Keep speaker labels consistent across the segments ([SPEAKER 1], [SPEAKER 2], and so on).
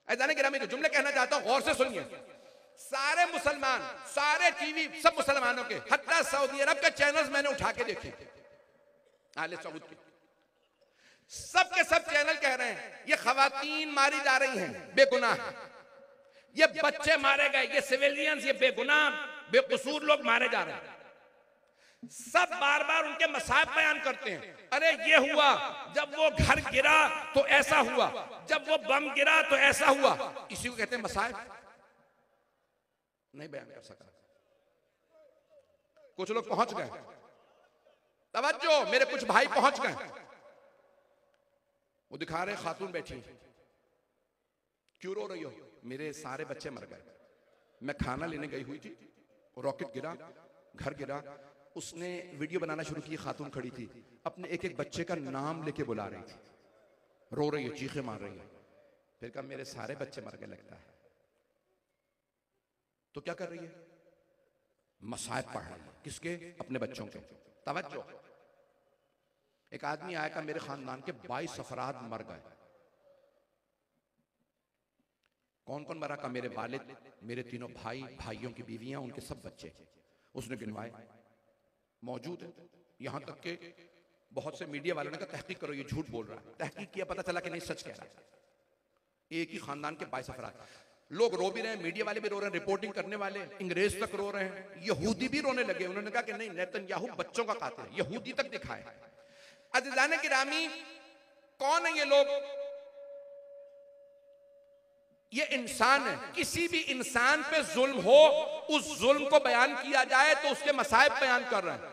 [SPEAKER 1] ऐज़ान गिरामी के जुमले कहना चाहता हूं, गौर से सुनिए। सारे मुसलमान, सारे टीवी सब मुसलमानों के, हत्ता सऊदी अरब के चैनल्स मैंने उठा के देखे, आले सऊद के, सब के सब चैनल कह रहे हैं ये खवातीन मारी जा रही हैं बेगुनाह, ये बच्चे मारे गए, ये सिविलियंस, ये बेगुनाह बेकसूर लोग मारे जा रहे हैं। सब बार बार उनके मसाइब बयान करते हैं। अरे ये हुआ, जब वो घर गिरा तो ऐसा हुआ, जब वो बम गिरा तो ऐसा हुआ। इसी को कहते हैं मसाइब। नहीं बयान कर सका। कुछ लोग पहुंच गए, तवज्जो, मेरे कुछ भाई पहुंच गए। वो दिखा रहे खातून बैठी, क्यों रो रही हो? मेरे सारे बच्चे मर गए, मैं खाना लेने गई हुई थी, रॉकेट गिरा, घर गिरा। उसने वीडियो बनाना शुरू की, खातून खड़ी थी, अपने एक एक बच्चे का नाम लेके बुला रही थी, रो रही है, चीखे मार रही है। फिर कहा मेरे सारे बच्चे मर गए लगता है। तो क्या कर रही है? मसाइब पढ़ रही है। किसके? अपने बच्चों के। तवज्जो, एक आदमी आया, मेरे खानदान के 22 अफराद मर गए। कौन कौन मरा? का मेरे वालिद, मेरे तीनों भाई, भाइयों की बीवियां, उनके सब बच्चे। उसने गिनवाए, मौजूद है। यहां तक के बहुत से मीडिया वालों ने कहा तहकीक करो, ये झूठ बोल रहा है। तहकीक किया, पता चला कि नहीं, सच कह रहा है। एक ही खानदान के 22 अफराद। लोग रो भी रहे हैं, मीडिया वाले भी रो रहे हैं, रिपोर्टिंग करने वाले अंग्रेज तक रो रहे हैं, यहूदी भी रोने लगे। उन्होंने कहा कि नहीं, नेतन्याहू बच्चों का कातिल, यहूदी तक दिखाए। अज़ीज़ान गिरामी, कौन है ये लोग? ये इंसान है। किसी भी इंसान पे जुल्म हो, उस जुल्म को बयान किया जाए तो उसके मसाइब बयान कर रहे हैं।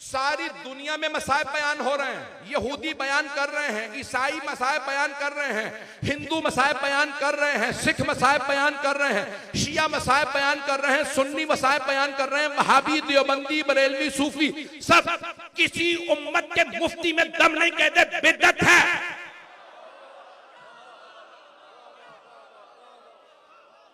[SPEAKER 1] सारी दुनिया में मसाइब बयान हो रहे हैं। यहूदी बयान कर रहे हैं, ईसाई मसाइब बयान कर रहे हैं, हिंदू मसाइब बयान कर रहे हैं, सिख मसाइब बयान कर रहे हैं, शिया मसाइब बयान कर रहे हैं, सुन्नी मसाइब बयान कर रहे हैं, वहाबी, देवबंदी, बरेलवी, सूफी, सब किसी उम्मत के मुफ्ती में दम नहीं कहते बिदअत है।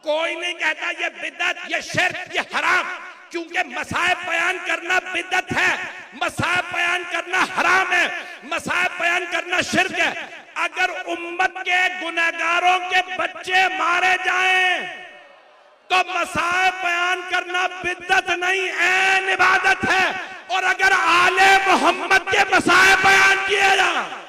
[SPEAKER 1] कोई नहीं कहता ये बिदअत, ये शिर्क, ये हराम, क्योंकि मसाइब बयान करना बिदअत है, मसाइब बयान करना हराम है, मसाइब बयान करना शिर्क है। अगर उम्मत के गुनहगारों के बच्चे मारे जाएं तो मसाइब बयान करना बिदअत नहीं, ऐन इबादत है। और अगर आले मोहम्मद के मसाइब बयान किए जाएं